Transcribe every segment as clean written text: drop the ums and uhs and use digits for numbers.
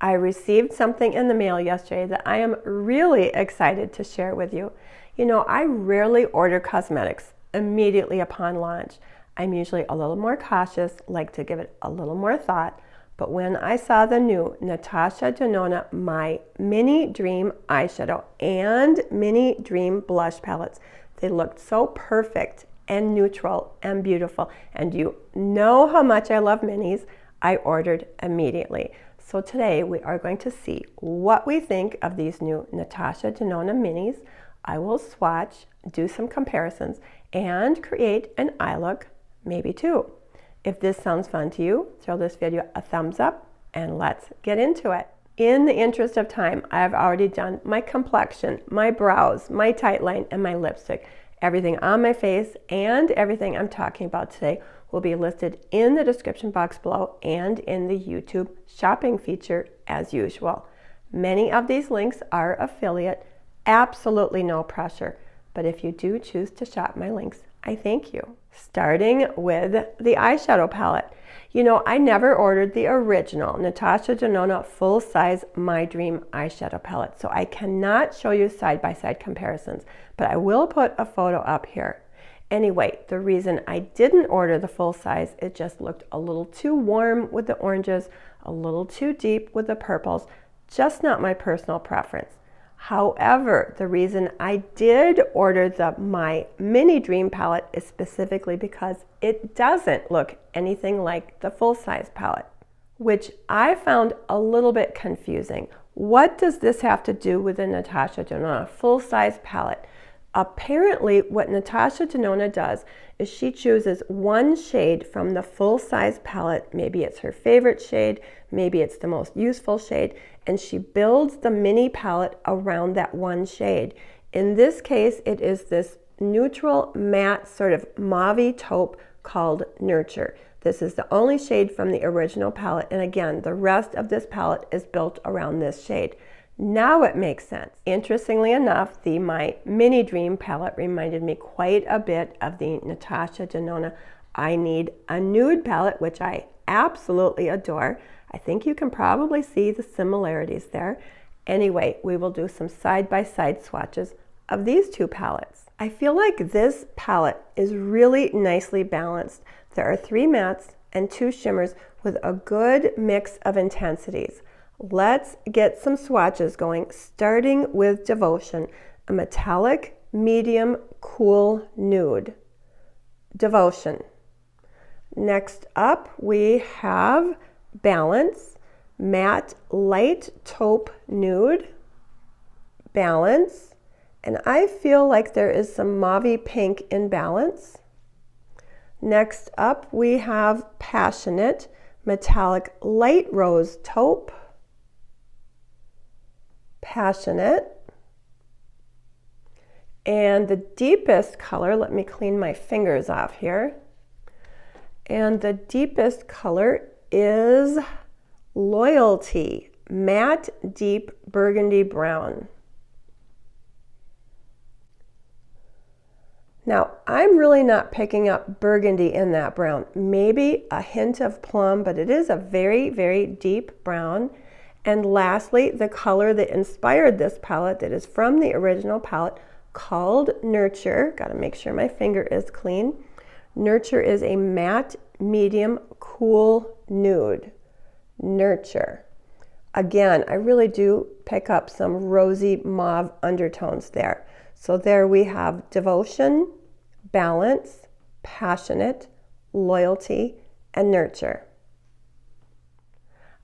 I received something in the mail yesterday that I am really excited to share with you. You know, I rarely order cosmetics immediately upon launch. I'm usually a little more cautious, like to give it a little more thought. But when I saw the new Natasha Denona My Mini Dream Eyeshadow and Mini Dream Blush Palettes, they looked so perfect and neutral and beautiful. And you know how much I love minis. I ordered immediately. So today we are going to see what we think of these new Natasha Denona minis. I will swatch, do some comparisons, and create an eye look, maybe two. If this sounds fun to you, throw this video a thumbs up and let's get into it. In the interest of time, I've already done my complexion, my brows, my tight line, and my lipstick. Everything on my face and everything I'm talking about today will be listed in the description box below and in the YouTube shopping feature as usual. Many of these links are affiliate, absolutely no pressure, but if you do choose to shop my links, I thank you. Starting with the eyeshadow palette. You know, I never ordered the original Natasha Denona full-size My Dream eyeshadow palette, so I cannot show you side-by-side comparisons, but I will put a photo up here. Anyway, the reason I didn't order the full size, it just looked a little too warm with the oranges, a little too deep with the purples, just not my personal preference. However, the reason I did order the My Mini Dream palette is specifically because it doesn't look anything like the full-size palette, which I found a little bit confusing. What does this have to do with the Natasha Denona full-size palette? Apparently, what Natasha Denona does is she chooses one shade from the full-size palette. Maybe it's her favorite shade, maybe it's the most useful shade, and she builds the mini palette around that one shade. In this case, it is this neutral matte sort of mauve taupe called Nurture. This is the only shade from the original palette, and again, the rest of this palette is built around this shade. Now it makes sense. Interestingly enough, the My Mini Dream palette reminded me quite a bit of the Natasha Denona I Need a Nude palette, which I absolutely adore. I think you can probably see the similarities there. Anyway, we will do some side-by-side swatches of these two palettes. I feel like this palette is really nicely balanced. There are 3 mattes and 2 shimmers with a good mix of intensities. Let's get some swatches going, starting with Devotion, a metallic, medium, cool nude. Devotion. Next up, we have Balance, matte, light taupe nude. Balance, and I feel like there is some mauve pink in Balance. Next up, we have Passionate, metallic, light rose taupe. Passionate, and the deepest color, let me clean my fingers off here, and the deepest color is Loyalty, matte deep burgundy brown. Now, I'm really not picking up burgundy in that brown, maybe a hint of plum, but it is a very, very deep brown. And lastly, the color that inspired this palette that is from the original palette called Nurture. Got to make sure my finger is clean. Nurture is a matte, medium, cool nude. Nurture. Again, I really do pick up some rosy mauve undertones there. So there we have Devotion, Balance, Passionate, Loyalty, and Nurture.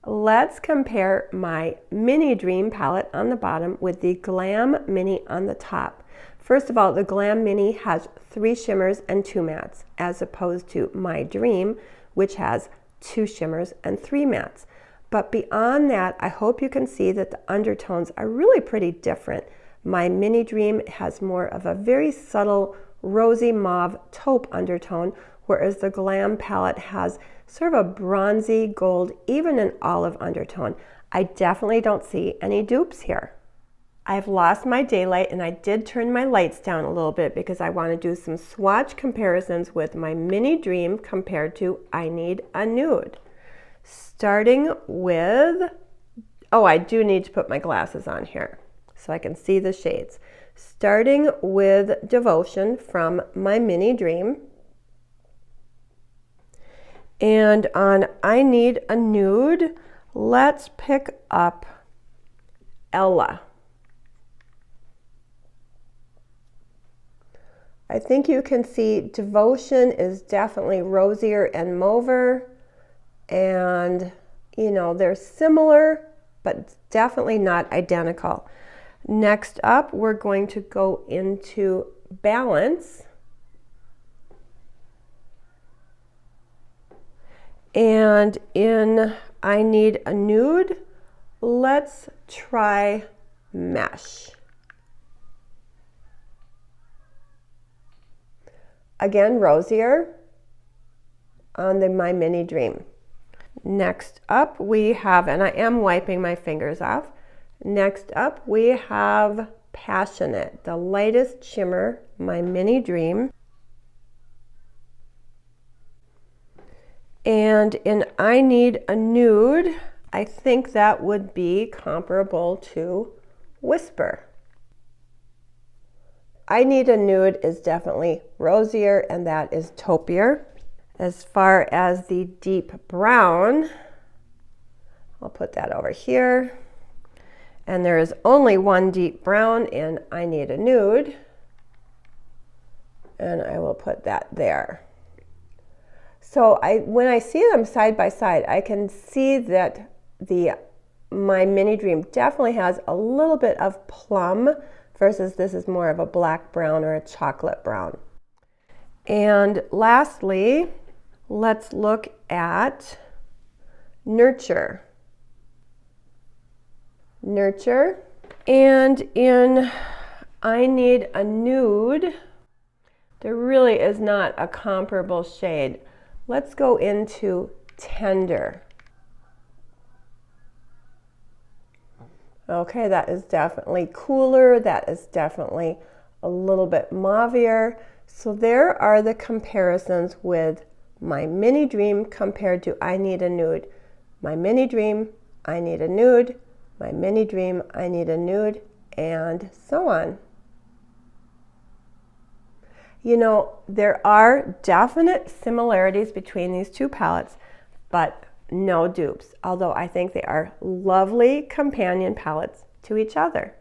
Let's compare my Mini Dream palette on the bottom with the Glam Mini on the top. First of all, the Glam Mini has 3 shimmers and 2 mattes, as opposed to My Dream, which has 2 shimmers and 3 mattes. But beyond that, I hope you can see that the undertones are really pretty different. My Mini Dream has more of a very subtle rosy mauve taupe undertone, whereas the Glam palette has sort of a bronzy gold, even an olive undertone. I definitely don't see any dupes here. I've lost my daylight and I did turn my lights down a little bit because I want to do some swatch comparisons with my Mini Dream compared to I Need a Nude. Starting with Oh, I do need to put my glasses on here so I can see the shades. Starting with Devotion from my Mini Dream. And on I Need a Nude, let's pick up Ella. I think you can see Devotion is definitely rosier and mauver, and you know, they're similar, but definitely not identical. Next up, we're going to go into Balance. And in I Need a Nude, let's try Mesh. Again, rosier on the My Mini Dream. Next up we have, and I am wiping my fingers off, next up we have Passionate, the lightest shimmer, My Mini Dream. And in I Need a Nude, I think that would be comparable to Whisper. I Need a Nude is definitely rosier, and that is taupier. As far as the deep brown, I'll put that over here. And there is only one deep brown in I Need a Nude, and I will put that there. So when I see them side by side, I can see that My Mini Dream definitely has a little bit of plum versus this is more of a black brown or a chocolate brown. And lastly, let's look at Nurture. Nurture. And in I Need a Nude, there really is not a comparable shade. Let's go into Tender. Okay, that is definitely cooler. That is definitely a little bit mauvier. So there are the comparisons with My Mini Dream compared to I Need a Nude. My Mini Dream, I Need a Nude, My Mini Dream, I Need a Nude, and so on. You know, there are definite similarities between these two palettes, but no dupes, although I think they are lovely companion palettes to each other.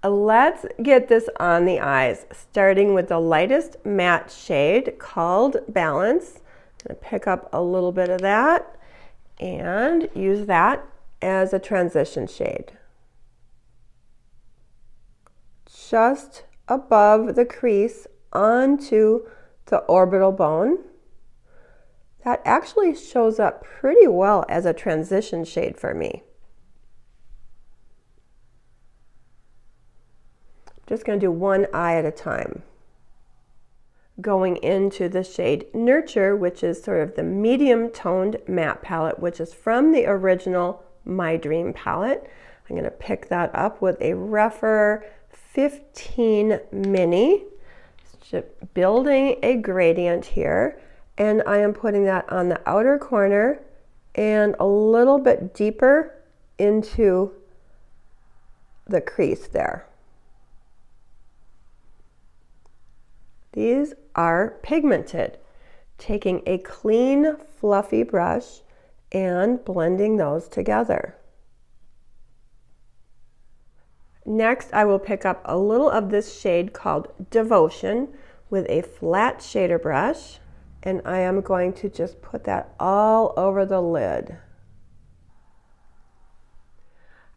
Let's get this on the eyes, starting with the lightest matte shade called Balance. I'm going to pick up a little bit of that and use that as a transition shade. Just above the crease onto the orbital bone. That actually shows up pretty well as a transition shade for me. Just going to do one eye at a time. Going into the shade Nurture, which is sort of the medium toned matte palette, which is from the original My Dream palette. I'm going to pick that up with a REPHR 15 Mini. Just building a gradient here. And I am putting that on the outer corner and a little bit deeper into the crease there. These are pigmented. Taking a clean, fluffy brush and blending those together. Next, I will pick up a little of this shade called Devotion with a flat shader brush. And I am going to just put that all over the lid.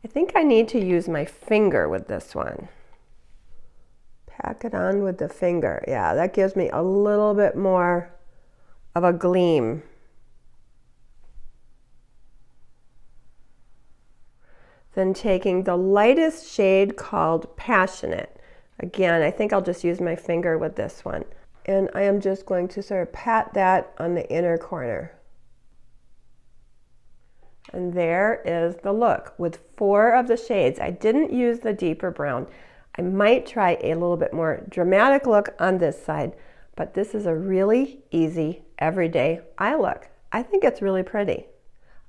I think I need to use my finger with this one. Pack it on with the finger. Yeah, that gives me a little bit more of a gleam. Then taking the lightest shade called Passionate. Again, I think I'll just use my finger with this one. And I am just going to sort of pat that on the inner corner. And there is the look with 4 of the shades. I didn't use the deeper brown. I might try a little bit more dramatic look on this side, but this is a really easy, everyday eye look. I think it's really pretty.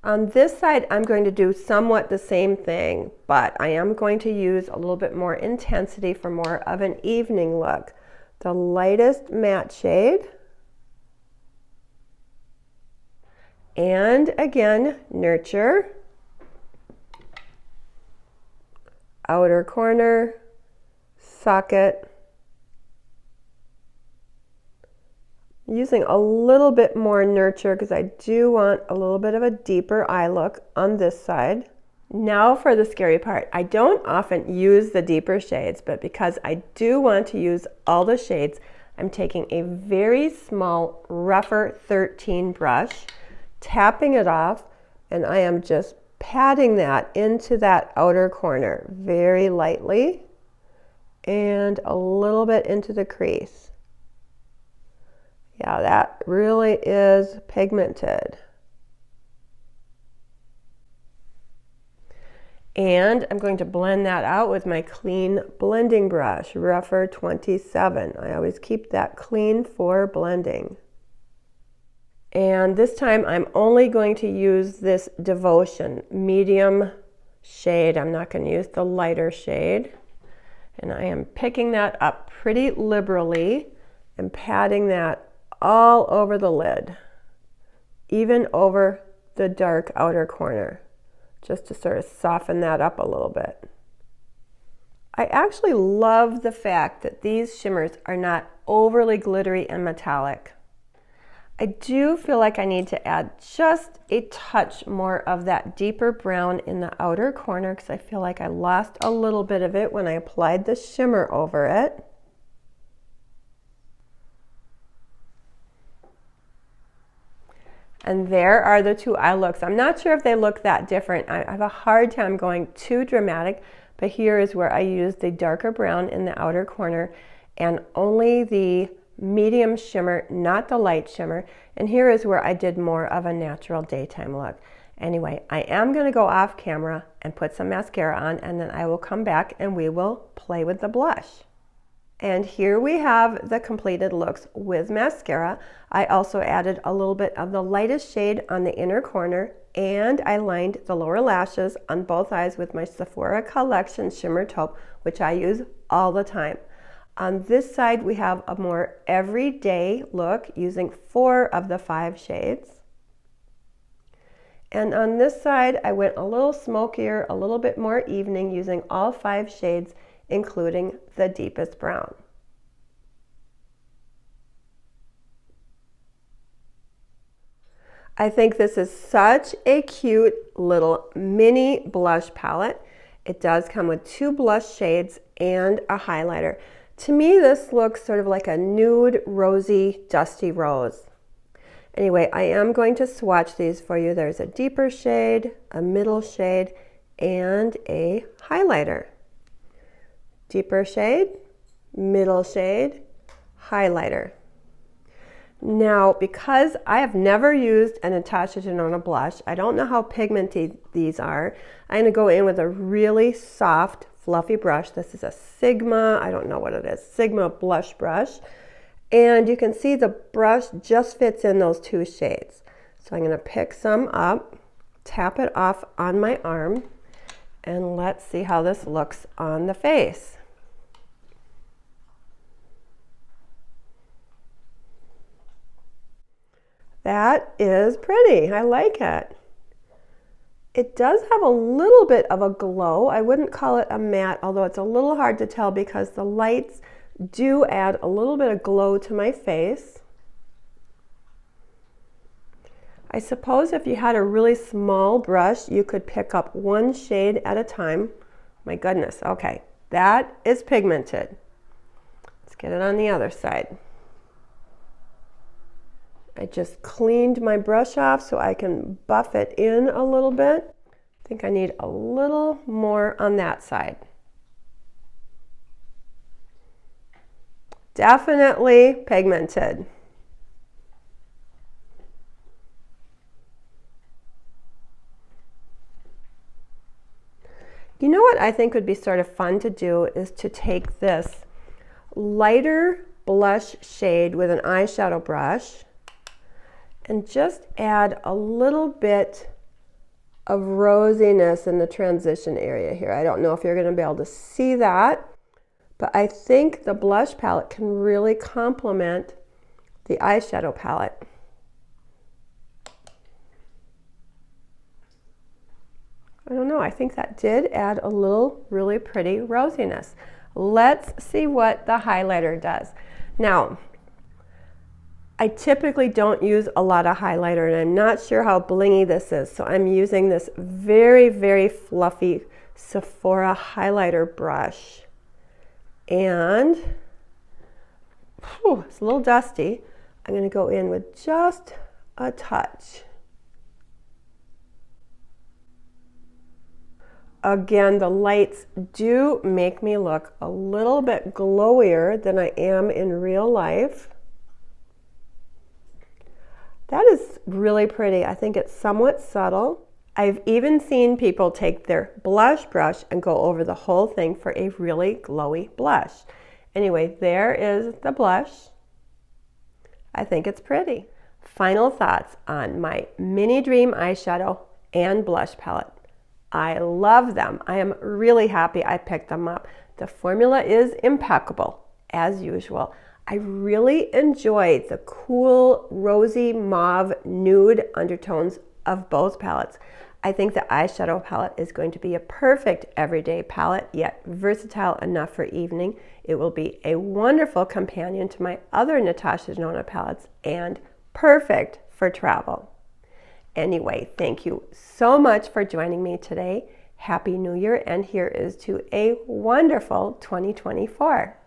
On this side, I'm going to do somewhat the same thing, but I am going to use a little bit more intensity for more of an evening look. The lightest matte shade. And again, Nurture. Outer corner, socket. Using a little bit more Nurture because I do want a little bit of a deeper eye look on this side. Now for the scary part. I don't often use the deeper shades, but because I do want to use all the shades, I'm taking a very small REPHR 13 brush, tapping it off, and I am just patting that into that outer corner very lightly and a little bit into the crease. Yeah, that really is pigmented. And I'm going to blend that out with my clean blending brush, REPHR 27. I always keep that clean for blending. And this time I'm only going to use this Devotion medium shade. I'm not going to use the lighter shade. And I am picking that up pretty liberally and patting that all over the lid, even over the dark outer corner, just to sort of soften that up a little bit. I actually love the fact that these shimmers are not overly glittery and metallic. I do feel like I need to add just a touch more of that deeper brown in the outer corner because I feel like I lost a little bit of it when I applied the shimmer over it. And there are the two eye looks. I'm not sure if they look that different. I have a hard time going too dramatic, but here is where I used the darker brown in the outer corner and only the medium shimmer, not the light shimmer. And here is where I did more of a natural daytime look. Anyway, I am going to go off camera and put some mascara on, and then I will come back and we will play with the blush. And here we have the completed looks with mascara. I also added a little bit of the lightest shade on the inner corner, and I lined the lower lashes on both eyes with my Sephora Collection Shimmer Taupe, which I use all the time. On this side, we have a more everyday look using 4 of the 5 shades. And on this side, I went a little smokier, a little bit more evening using all 5 shades, including the deepest brown. I think this is such a cute little mini blush palette. It does come with 2 blush shades and a highlighter. To me, this looks sort of like a nude, rosy, dusty rose. Anyway, I am going to swatch these for you. There's a deeper shade, a middle shade, and a highlighter. Deeper shade, middle shade, highlighter. Now, because I have never used a Natasha Denona blush, I don't know how pigmented these are. I'm going to go in with a really soft, fluffy brush. This is a Sigma, I don't know what it is, Sigma blush brush. And you can see the brush just fits in those 2 shades. So I'm going to pick some up, tap it off on my arm, and let's see how this looks on the face. That is pretty. I like it. It does have a little bit of a glow. I wouldn't call it a matte, although it's a little hard to tell because the lights do add a little bit of glow to my face. I suppose if you had a really small brush, you could pick up 1 shade at a time. My goodness, okay, that is pigmented. Let's get it on the other side. I just cleaned my brush off so I can buff it in a little bit. I think I need a little more on that side. Definitely pigmented. You know what I think would be sort of fun to do is to take this lighter blush shade with an eyeshadow brush and just add a little bit of rosiness in the transition area here. I don't know if you're going to be able to see that, but I think the blush palette can really complement the eyeshadow palette. I don't know, I think that did add a little really pretty rosiness. Let's see what the highlighter does. Now, I typically don't use a lot of highlighter, and I'm not sure how blingy this is, so I'm using this very, very fluffy Sephora highlighter brush. And it's a little dusty. I'm going to go in with just a touch. Again, the lights do make me look a little bit glowier than I am in real life. That is really pretty. I think it's somewhat subtle. I've even seen people take their blush brush and go over the whole thing for a really glowy blush. Anyway, there is the blush. I think it's pretty. Final thoughts on my Mini Dream eyeshadow and blush palette. I love them. I am really happy I picked them up. The formula is impeccable, as usual. I really enjoyed the cool rosy mauve nude undertones of both palettes. I think the eyeshadow palette is going to be a perfect everyday palette, yet versatile enough for evening. It will be a wonderful companion to my other Natasha Denona palettes and perfect for travel. Anyway, thank you so much for joining me today. Happy New Year, and here is to a wonderful 2024.